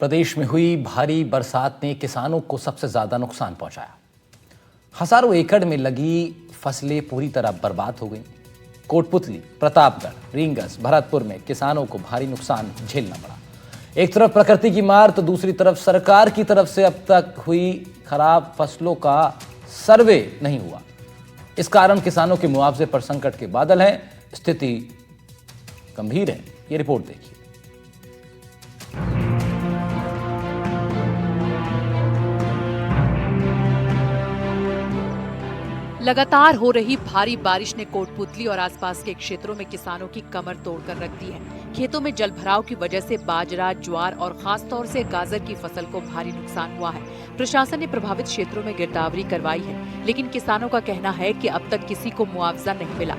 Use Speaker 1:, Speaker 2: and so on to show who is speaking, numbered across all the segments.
Speaker 1: प्रदेश में हुई भारी बरसात ने किसानों को सबसे ज्यादा नुकसान पहुंचाया। हजारों एकड़ में लगी फसलें पूरी तरह बर्बाद हो गईं। कोटपुतली, प्रतापगढ़, रींगस, भरतपुर में किसानों को भारी नुकसान झेलना पड़ा। एक तरफ प्रकृति की मार तो दूसरी तरफ सरकार की तरफ से अब तक हुई खराब फसलों का सर्वे नहीं हुआ। इस कारण किसानों के मुआवजे पर संकट के बादल हैं। स्थिति गंभीर है। ये रिपोर्ट देखिए।
Speaker 2: लगातार हो रही भारी बारिश ने कोटपुतली और आसपास के क्षेत्रों में किसानों की कमर तोड़कर रख दी है। खेतों में जलभराव की वजह से बाजरा, ज्वार और खास तौर से गाजर की फसल को भारी नुकसान हुआ है। प्रशासन ने प्रभावित क्षेत्रों में गिरदावरी करवाई है, लेकिन किसानों का कहना है कि अब तक किसी को मुआवजा नहीं मिला।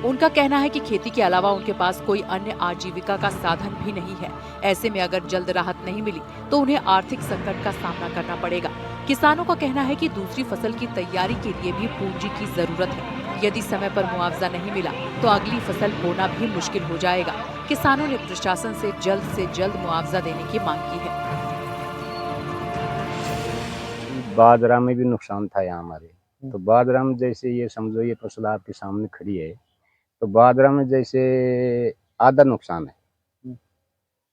Speaker 2: उनका कहना है कि खेती के अलावा उनके पास कोई अन्य आजीविका का साधन भी नहीं है। ऐसे में अगर जल्द राहत नहीं मिली तो उन्हें आर्थिक संकट का सामना करना पड़ेगा। किसानों का कहना है कि दूसरी फसल की तैयारी के लिए भी पूंजी की जरूरत है। यदि समय पर मुआवजा नहीं मिला तो अगली फसल बोना भी मुश्किल हो जाएगा। किसानों ने प्रशासन से जल्द मुआवजा देने की मांग की है।
Speaker 3: बाजरा में भी नुकसान था यहाँ हमारे, तो बाजरा में जैसे ये समझो ये फसल आपके सामने खड़ी है, तो बाजरा में जैसे आधा नुकसान है।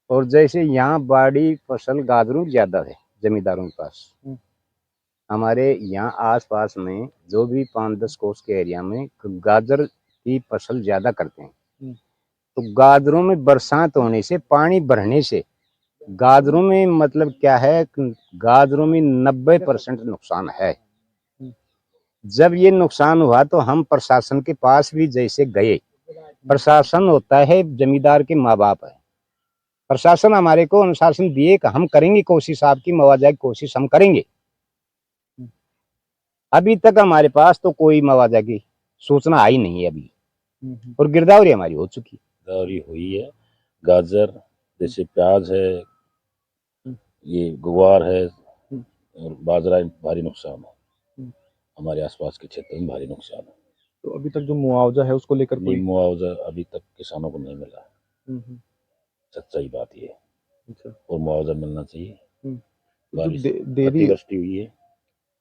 Speaker 3: और जैसे यहाँ बाड़ी फसल गाजरों की ज्यादा है जमींदारों के पास। हमारे यहाँ आसपास में जो भी 5-10 कोस के एरिया में गाजर की फसल ज्यादा करते हैं। तो गाजरों में बरसात होने से, पानी भरने से गाजरों में मतलब क्या है, गाजरों में 90% नुकसान है। जब ये नुकसान हुआ तो हम प्रशासन के पास भी जैसे गए। प्रशासन होता है जमींदार के माँ बाप है। प्रशासन हमारे को अनुशासन दिए कि हम करेंगे कोशिश, आपकी मुआवजा की कोशिश हम करेंगे। अभी तक हमारे पास तो कोई मुआवजा की सूचना आई नहीं है अभी। और गिरदावरी हमारी हो चुकी है।
Speaker 4: गिरदावरी हुई है। गाजर जैसे प्याज है, ये गुवार है और बाजरा भारी नुकसान है। हमारे आसपास के क्षेत्र में भारी नुकसान है।
Speaker 5: तो अभी तक जो मुआवजा है उसको लेकर कोई
Speaker 4: मुआवजा अभी तक किसानों को नहीं मिला। सच्चाई बात ये है। और मुआवजा मिलना चाहिए। बारिश अतिवृष्टि हुई है,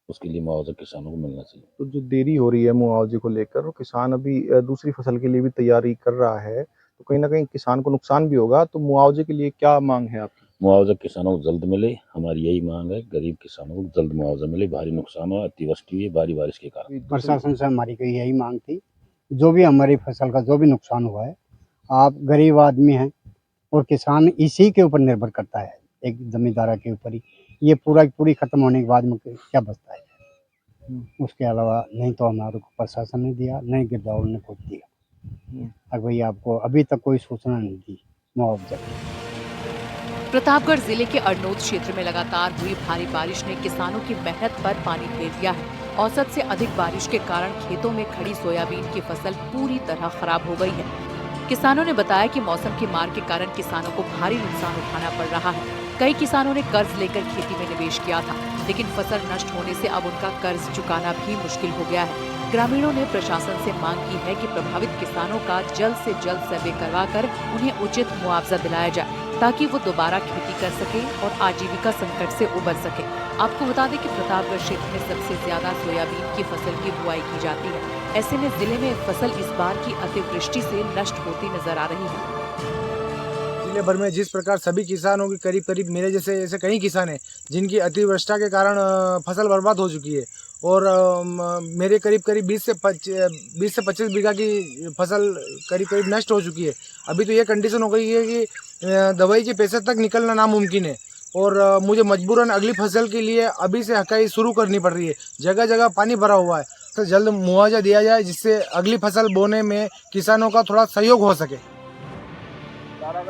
Speaker 4: उसके लिए मुआवजा किसानों को मिलना चाहिए।
Speaker 5: तो जो देरी हो रही है मुआवजे को लेकर, और किसान अभी दूसरी फसल के लिए भी तैयारी कर रहा है, तो कहीं ना कहीं किसान को नुकसान भी होगा। तो मुआवजे के लिए क्या मांग है आपकी?
Speaker 4: मुआवजा किसानों को जल्द मिले, हमारी यही मांग है। गरीब किसानों को जल्द मुआवजा मिले। भारी नुकसान हुआ, अतिवृष्टि हुई है भारी बारिश के कारण।
Speaker 6: प्रशासन से हमारी कोई यही मांग थी, जो भी हमारी फसल का जो भी नुकसान हुआ है, आप गरीब आदमी हैं और किसान इसी के ऊपर निर्भर करता है, एक जमींदार के ऊपर ही। ये पूरी खत्म होने के बाद में क्या बचता है? उसके अलावा नहीं तो हमारे को प्रशासन ने दिया, नहीं गिरदावरी ने कुछ दिया। अब भाई आपको अभी तक कोई सूचना नहीं दी मुआवजा की।
Speaker 2: प्रतापगढ़ जिले के अरनोद क्षेत्र में लगातार हुई भारी बारिश ने किसानों की मेहनत पर पानी फेर दिया है। औसत से अधिक बारिश के कारण खेतों में खड़ी सोयाबीन की फसल पूरी तरह खराब हो गई है। किसानों ने बताया कि मौसम की मार के कारण किसानों को भारी नुकसान उठाना पड़ रहा है। कई किसानों ने कर्ज लेकर खेती में निवेश किया था, लेकिन फसल नष्ट होने से अब उनका कर्ज चुकाना भी मुश्किल हो गया है। ग्रामीणों ने प्रशासन से मांग की है कि प्रभावित किसानों का जल्द से जल्द सर्वे करवाकर उन्हें उचित मुआवजा दिलाया जाए, ताकि वो दोबारा खेती कर सके और आजीविका संकट से उबर सके। आपको बता दें कि प्रतापगढ़ क्षेत्र में सबसे ज्यादा सोयाबीन की फसल की बुआई की जाती है। ऐसे में जिले में फसल इस बार की अतिवृष्टि से नष्ट होती नजर आ रही है।
Speaker 7: जिले भर में जिस प्रकार सभी किसानों की करीब मेरे जैसे ऐसे कई किसान हैं जिनकी अतिवृष्टि के कारण फसल बर्बाद हो चुकी है। और मेरे करीब 20 से 25 बीघा की फसल करीब नष्ट हो चुकी है। अभी तो ये कंडीशन हो गई है कि दवाई के पैसे तक निकलना नामुमकिन है। और मुझे मजबूरन अगली फसल के लिए अभी से हकाई शुरू करनी पड़ रही है। जगह जगह पानी भरा हुआ है, तो जल्द मुआवजा दिया जाए, जिससे अगली फसल बोने में किसानों का थोड़ा सहयोग हो सके।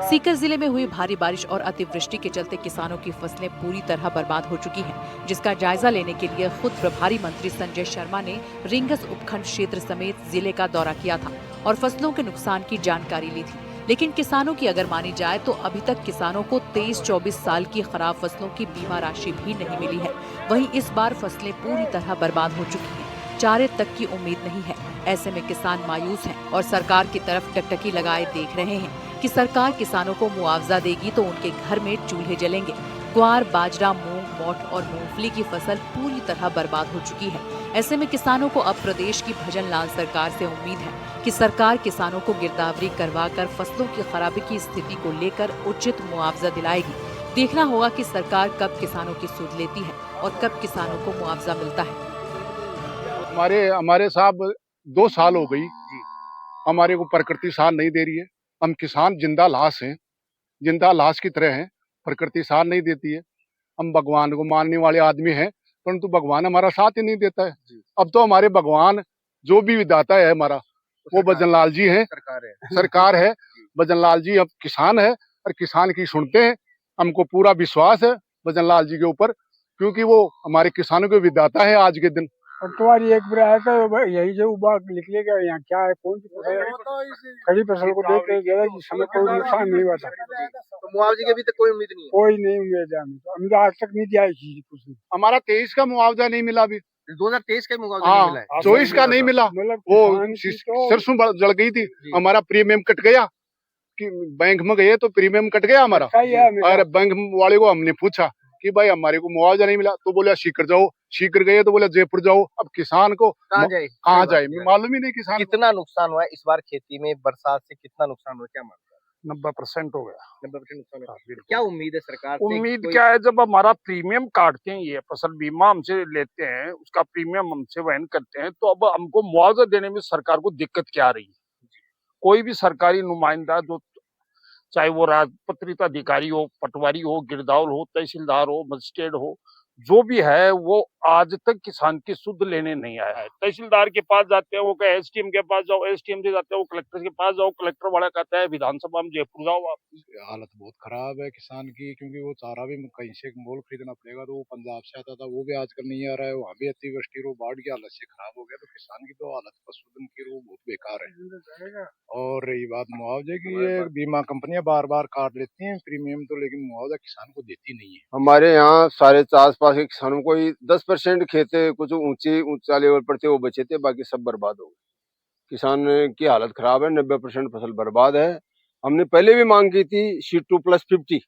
Speaker 2: सीकर जिले में हुई भारी बारिश और अतिवृष्टि के चलते किसानों की फसलें पूरी तरह बर्बाद हो चुकी हैं, जिसका जायजा लेने के लिए खुद प्रभारी मंत्री संजय शर्मा ने रींगस उपखंड क्षेत्र समेत जिले का दौरा किया था और फसलों के नुकसान की जानकारी ली थी। लेकिन किसानों की अगर मानी जाए तो अभी तक किसानों को 23-24 साल की खराब फसलों की बीमा राशि भी नहीं मिली है। वहीं इस बार फसलें पूरी तरह बर्बाद हो चुकी हैं, चारे तक की उम्मीद नहीं है। ऐसे में किसान मायूस हैं और सरकार की तरफ टकटकी लगाए देख रहे हैं कि सरकार किसानों को मुआवजा देगी तो उनके घर में चूल्हे जलेंगे। ग्वार, बाजरा, मूंग, मोठ और मूंगफली की फसल पूरी तरह बर्बाद हो चुकी है। ऐसे में किसानों को अब प्रदेश की भजन लाल सरकार से उम्मीद है कि सरकार किसानों को गिरदावरी करवाकर फसलों की खराबी की स्थिति को लेकर उचित मुआवजा दिलाएगी। देखना होगा कि सरकार कब किसानों की सुध लेती है और कब किसानों को मुआवजा मिलता है।
Speaker 8: हमारे साहब 2 साल हो गई, हमारे को प्रकृति साथ नहीं दे रही है। हम किसान जिंदा लाश हैं, जिंदा लाश की तरह हैं, प्रकृति साथ नहीं देती है। हम भगवान को मानने वाले आदमी हैं, परंतु भगवान हमारा साथ ही नहीं देता है। अब तो हमारे भगवान जो भी विधाता है हमारा, वो भजन लाल जी हैं, सरकार है। भजन लाल जी अब किसान है और किसान की सुनते हैं। हमको पूरा विश्वास है भजन लाल जी के ऊपर, क्योंकि वो हमारे किसानों के विधाता है आज के दिन।
Speaker 9: और तुम्हारी एक बार आया तो यही जो निकलेगा यहाँ क्या है, कौन सी फसल है, खड़ी फसल को देख के ज्यादा जिस समय कोई नुकसान नहीं हुआ था।
Speaker 10: तो मुआवजे की अभी तक कोई उम्मीद नहीं है?
Speaker 9: कोई नहीं उम्मीद है, हमें तो आज तक नहीं दिया चीज कुछ नहीं।
Speaker 8: हमारा 23 का मुआवजा नहीं मिला अभी,
Speaker 10: 2023 का मुआवजा नहीं मिला है,
Speaker 8: 24 का नहीं मिला।
Speaker 9: मतलब
Speaker 8: वो सरसों जल गई थी, हमारा प्रीमियम कट गया कि बैंक में गए तो प्रीमियम कट गया हमारा। और बैंक वाले को हमने पूछा कि भाई हमारे को मुआवजा नहीं मिला, तो बोले सीकर जाओ। सीकर गए तो बोले जयपुर जाओ। अब किसान को कहाँ जाए मालूम ही नहीं। किसान
Speaker 10: कितना नुकसान हुआ है इस बार खेती में, बरसात से कितना नुकसान हुआ, क्या मानते हैं?
Speaker 11: 90% हो गया।
Speaker 10: 90% नुकसान हुआ। क्या उम्मीद है सरकार से?
Speaker 11: उम्मीद क्या है, जब हमारा प्रीमियम काटते हैं, ये फसल बीमा हमसे लेते हैं, उसका प्रीमियम हमसे वहन करते हैं, तो अब हमको मुआवजा देने में सरकार को दिक्कत क्या आ रही है? कोई भी सरकारी नुमाइंदा, जो चाहे वो राजपत्रित अधिकारी हो, पटवारी हो, गिरदावल हो, तहसीलदार हो, मजिस्ट्रेट हो, जो भी है, वो आज तक किसान की सुध लेने नहीं आया है। तहसीलदार के पास जाते हैं, वो कहे एसडीएम के पास जाओ, एसडीएम से जाते हैं वो कलेक्टर के पास जाओ, कलेक्टर वाला कहता है विधानसभा में जयपुर जाओ आप।
Speaker 12: हालत बहुत खराब है किसान की, क्योंकि वो चारा भी कहीं से मोल खरीदना पड़ेगा, तो वो पंजाब से आता था, वो भी आजकल नहीं आ रहा है। वहाँ भी अतिवृष्टि रो बाढ़ की हालत से खराब हो गया, तो किसान की तो हालत पशुधन की रो बहुत बेकार है। और रही बात मुआवजे की, ये बीमा कंपनियां बार बार काट लेती हैं प्रीमियम तो, लेकिन मुआवजा किसान को देती नहीं है।
Speaker 13: हमारे यहाँ सारे आसपास के किसानों को 10% खेत कुछ ऊंचा लेवल पर थे, वो बचे थे, बाकी सब बर्बाद हो गए। किसान की हालत खराब है, 90% फसल बर्बाद है। हमने पहले भी मांग की थी C2+50,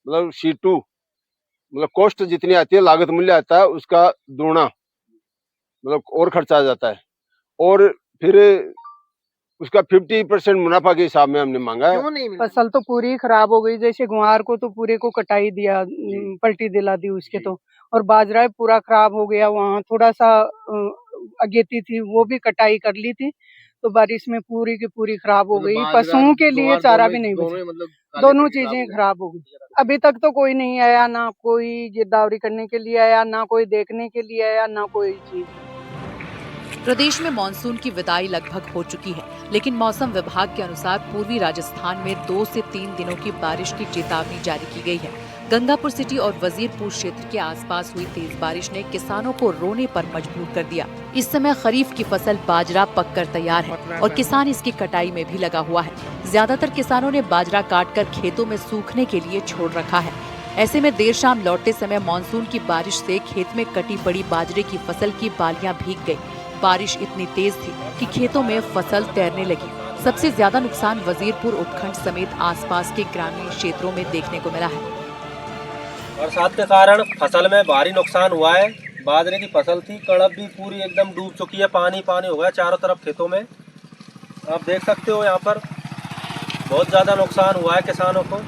Speaker 13: मतलब C2 मतलब कॉस्ट जितनी आती है, लागत मूल्य आता है उसका दूना, मतलब और खर्चा आ जाता है, और फिर उसका 50% मुनाफा के हिसाब में हमने मांगा है।
Speaker 10: क्यों नहीं मिला?
Speaker 14: फसल तो पूरी खराब हो गई, जैसे गुआर को तो पूरे को कटाई दिया, पलटी दिला दी उसके तो, और बाजरा पूरा खराब हो गया। वहाँ थोड़ा सा अगेती थी, वो भी कटाई कर ली थी, तो बारिश में पूरी की पूरी खराब हो गई। पशुओं के लिए चारा भी नहीं बचा,
Speaker 10: मतलब
Speaker 14: दोनों चीजें खराब हो गई। अभी तक तो कोई नहीं आया, ना कोई गिरदावरी करने के लिए आया, ना कोई देखने के लिए आया, ना कोई चीज।
Speaker 2: प्रदेश में मानसून की विदाई लगभग हो चुकी है, लेकिन मौसम विभाग के अनुसार पूर्वी राजस्थान में 2 से 3 दिनों की बारिश की चेतावनी जारी की गई है। गंगापुर सिटी और वजीरपुर क्षेत्र के आसपास हुई तेज बारिश ने किसानों को रोने पर मजबूर कर दिया। इस समय खरीफ की फसल बाजरा पककर तैयार है और किसान इसकी कटाई में भी लगा हुआ है। ज्यादातर किसानों ने बाजरा काटकर खेतों में सूखने के लिए छोड़ रखा है। ऐसे में देर शाम लौटते समय मानसून की बारिश से खेत में कटी पड़ी बाजरे की फसल की बालियां भीग गई। बारिश इतनी तेज थी कि खेतों में फसल तैरने लगी। सबसे ज्यादा नुकसान वजीरपुर उपखंड समेत आसपास के ग्रामीण क्षेत्रों में देखने को मिला है।
Speaker 15: बरसात के कारण फसल में भारी नुकसान हुआ है। बाजरे की फसल थी, कड़ब भी पूरी एकदम डूब चुकी है, पानी पानी हो गया चारों तरफ खेतों में। आप देख सकते हो यहाँ पर बहुत ज्यादा नुकसान हुआ है किसानों को।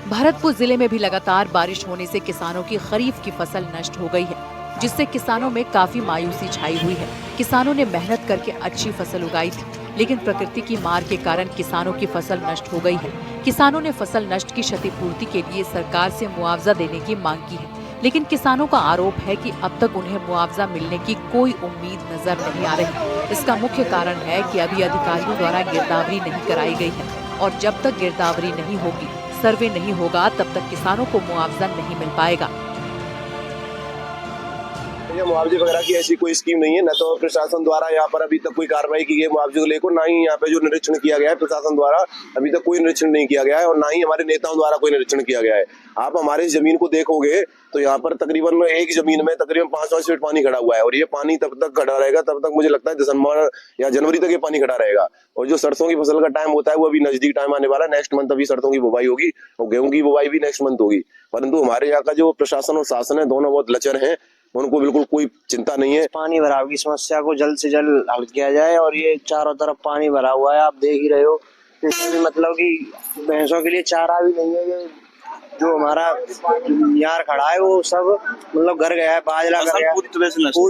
Speaker 2: भरतपुर जिले में भी लगातार बारिश होने से किसानों की खरीफ की फसल नष्ट हो गई है, जिससे किसानों में काफी मायूसी छाई हुई है। किसानों ने मेहनत करके अच्छी फसल उगाई थी, लेकिन प्रकृति की मार के कारण किसानों की फसल नष्ट हो गई है। किसानों ने फसल नष्ट की क्षतिपूर्ति के लिए सरकार से मुआवजा देने की मांग की है, लेकिन किसानों का आरोप है कि अब तक उन्हें मुआवजा मिलने की कोई उम्मीद नजर नहीं आ रही। इसका मुख्य कारण है कि अभी अधिकारियों द्वारा गिरदावरी नहीं कराई गई है, और जब तक गिरदावरी नहीं होगी, सर्वे नहीं होगा, तब तक किसानों को मुआवजा नहीं मिल पाएगा।
Speaker 16: भैया मुआवजे वगैरह की ऐसी कोई स्कीम नहीं है, न तो प्रशासन द्वारा यहाँ पर अभी तक कोई कार्रवाई की है मुआवजे को लेकर, ना ही यहाँ पे जो निरीक्षण किया गया है प्रशासन द्वारा अभी तक कोई निरीक्षण नहीं किया गया है, और ना ही हमारे नेताओं द्वारा कोई निरीक्षण किया गया है। आप हमारे इस जमीन को देखोगे तो यहाँ पर तकरीबन एक जमीन में तकरीबन 5-5 फीट पानी खड़ा हुआ है, और ये पानी तब तक खड़ा रहेगा, तब तक मुझे लगता है दिसंबर या जनवरी तक ये पानी खड़ा रहेगा। और जो सरसों की फसल का टाइम होता है वो अभी नजदीक टाइम आने वाला है, नेक्स्ट मंथ अभी सरसों की बुवाई होगी और गेहूं की बुवाई भी नेक्स्ट मंथ होगी। परंतु हमारे यहाँ का जो प्रशासन और शासन है दोनों बहुत लचर हैं, उनको बिल्कुल कोई चिंता नहीं है।
Speaker 17: पानी भराव की समस्या को जल्द से जल्द हल किया जाए, और ये चारों तरफ पानी भरा हुआ है, आप देख ही रहे हो। इसमें भी मतलब कि भैंसों के लिए चारा भी नहीं है। ये जो हमारा यार खड़ा है वो सब मतलब घर गया है, बाजरा कर गया, पूरी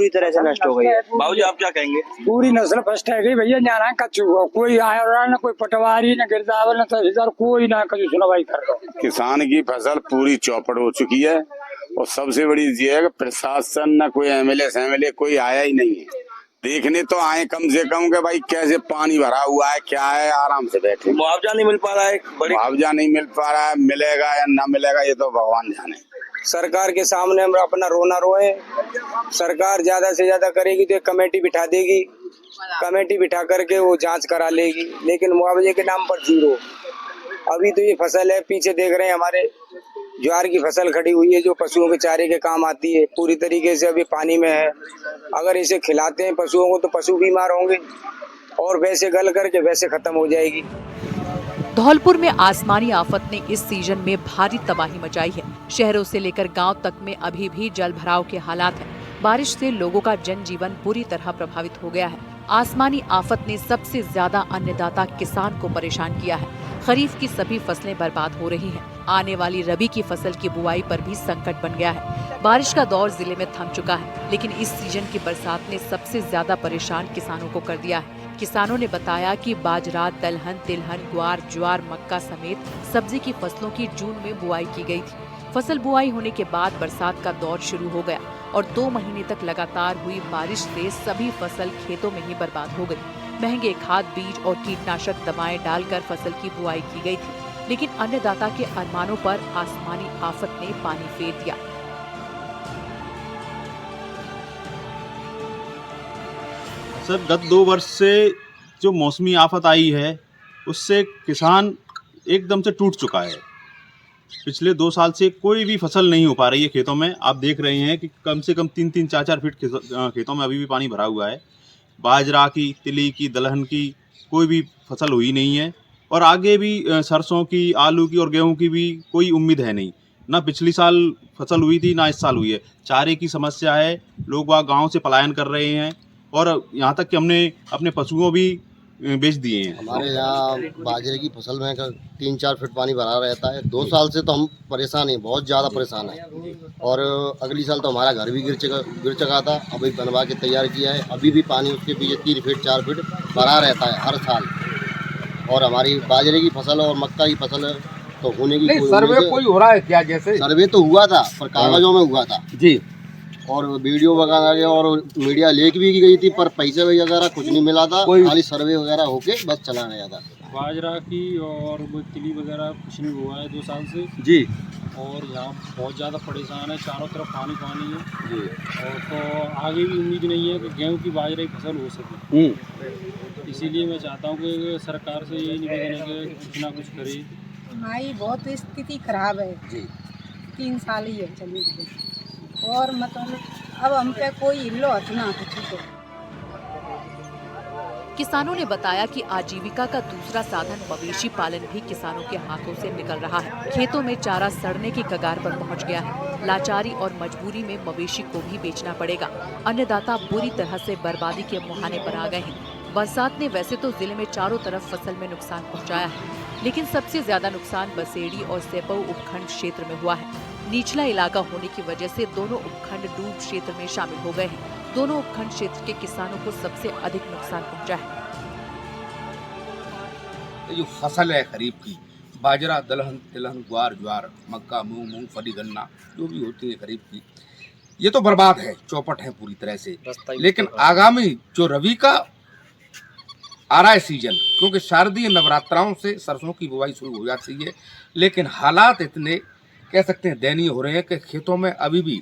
Speaker 17: तरह से नष्ट हो गई है।
Speaker 9: बाबूजी आप क्या कहेंगे? पूरी नस्ल फर्स्ट है गई भैया, यहाँ कच्चू कोई आया ना, कोई पटवारी न गिरदावर न तहसीलदार, कोई ना कभी सुनवाई कर रहा।
Speaker 18: किसान की फसल पूरी चौपट हो चुकी है, और सबसे बड़ी ये है कि प्रशासन न कोई एमएलए कोई आया ही नहीं है देखने, तो आए कम से कम के भाई कैसे पानी भरा हुआ है क्या है, आराम से बैठे।
Speaker 9: मुआवजा नहीं मिल पा रहा है,
Speaker 18: मुआवजा नहीं मिल पा रहा है, मिलेगा या ना मिलेगा ये तो भगवान जाने।
Speaker 17: सरकार के सामने हम अपना रोना रोए। सरकार ज्यादा से ज्यादा करेगी तो एक कमेटी बिठा देगी, कमेटी बिठा करके वो जांच करा लेगी, लेकिन मुआवजे के नाम पर जीरो। अभी तो ये फसल है, पीछे देख रहे हैं हमारे ज्वार की फसल खड़ी हुई है जो पशुओं के चारे के काम आती है, पूरी तरीके से अभी पानी में है। अगर इसे खिलाते हैं पशुओं को तो पशु बीमार होंगे और वैसे गल करके वैसे खत्म हो जाएगी।
Speaker 2: धौलपुर में आसमानी आफत ने इस सीजन में भारी तबाही मचाई है। शहरों से लेकर गांव तक में अभी भी जल भराव के हालात हैं। बारिश से लोगों का जनजीवन बुरी तरह प्रभावित हो गया है। आसमानी आफत ने सबसे ज्यादा अन्नदाता किसान को परेशान किया है। खरीफ की सभी फसलें बर्बाद हो रही हैं। आने वाली रबी की फसल की बुआई पर भी संकट बन गया है। बारिश का दौर जिले में थम चुका है, लेकिन इस सीजन की बरसात ने सबसे ज्यादा परेशान किसानों को कर दिया है। किसानों ने बताया कि बाजरा, दलहन, तिलहन, ग्वार, ज्वार, मक्का समेत सब्जी की फसलों की जून में बुआई की गई थी। फसल बुआई होने के बाद बरसात का दौर शुरू हो गया और 2 महीने तक लगातार हुई बारिश से सभी फसल खेतों में ही बर्बाद हो गई। महंगे खाद, बीज और कीटनाशक दवाएं डालकर फसल की बुआई की गई थी, लेकिन अन्नदाता के अरमानों पर आसमानी आफत ने पानी फेर दिया।
Speaker 19: सर, गत 2 वर्ष से जो मौसमी आफत आई है उससे किसान एकदम से टूट चुका है। पिछले 2 साल से कोई भी फसल नहीं हो पा रही है खेतों में। आप देख रहे हैं कि कम से कम 3-3, 4-4 फीट खेतों में अभी भी पानी भरा हुआ है। बाजरा की, तिली की, दलहन की कोई भी फसल हुई नहीं है, और आगे भी सरसों की, आलू की और गेहूं की भी कोई उम्मीद है नहीं। ना पिछली साल फसल हुई थी ना इस साल हुई है। चारे की समस्या है, लोग वहाँ गाँव से पलायन कर रहे हैं, और यहाँ तक कि हमने अपने पशुओं भी बेच दिए हैं।
Speaker 20: हमारे यहाँ बाजरे की फसल में 3-4 फीट पानी भरा रहता है। 2 साल से तो हम परेशान हैं, बहुत ज़्यादा परेशान हैं, और अगली साल तो हमारा घर भी गिर चुका था, अभी बनवा के तैयार किया है। अभी भी पानी उसके पीछे 3 फीट 4 फीट भरा रहता है हर साल। और हमारी बाजरे की फसल और मक्का की फसल तो होने की
Speaker 10: सर्वे कोई हो रहा है क्या? जैसे
Speaker 20: सर्वे तो हुआ था पर कागजों में हुआ था
Speaker 10: जी,
Speaker 20: और वीडियो वगैरह और मीडिया लीक भी की गई थी, पर पैसे वगैरह कुछ नहीं मिला था, खाली सर्वे वगैरह होके बस चला गया था।
Speaker 21: बाजरा की और तिली वगैरह कुछ नहीं हुआ है 2 साल से जी, और यहाँ बहुत ज़्यादा परेशान है, चारों तरफ पानी पानी है जी, और तो आगे भी उम्मीद नहीं है कि गेहूँ की बाजरा की फसल हो सके। इसीलिए मैं चाहता हूँ कि सरकार से ये निवेदन है कि कुछ ना कुछ करे।
Speaker 22: हमारी बहुत स्थिति खराब है जी, 3 साल ही है चली गई, और मतलब अब हम पे कोई हिलो हथना कुछ।
Speaker 2: किसानों ने बताया कि आजीविका का दूसरा साधन मवेशी पालन भी किसानों के हाथों से निकल रहा है। खेतों में चारा सड़ने की कगार पर पहुंच गया है। लाचारी और मजबूरी में मवेशी को भी बेचना पड़ेगा। अन्नदाता बुरी तरह से बर्बादी के मुहाने पर आ गए हैं। बरसात ने वैसे तो जिले में चारों तरफ फसल में नुकसान पहुँचाया है, लेकिन सबसे ज्यादा नुकसान बसेड़ी और सेपऊ उपखंड क्षेत्र में हुआ है। निचला इलाका होने की वजह से दोनों उपखंड डूब क्षेत्र में शामिल हो गए हैं। दोनों उपखंड क्षेत्र के किसानों को सबसे अधिक नुकसान पहुंचा है।
Speaker 23: जो फसल है खरीफ की, बाजरा, दलहन, तिलहन, ग्वार, ज्वार, मक्का, मूंग, मूंगफली, गन्ना जो भी होती है खरीफ की, ये तो बर्बाद है, चौपट है पूरी तरह से। लेकिन आगामी जो रबी का आ रहा है सीजन, क्योंकि शारदीय नवरात्राओं से सरसों की बुवाई शुरू हो जाती है, लेकिन हालात इतने कह सकते हैं दयनीय हो रहे हैं कि खेतों में अभी भी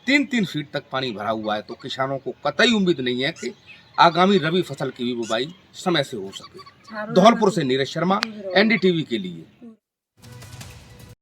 Speaker 23: 3-3 फीट तक पानी भरा हुआ है, तो किसानों को कतई उम्मीद नहीं है कि आगामी रबी फसल की भी बुवाई समय से हो सके। धौलपुर से नीरज शर्मा, NDTV के लिए।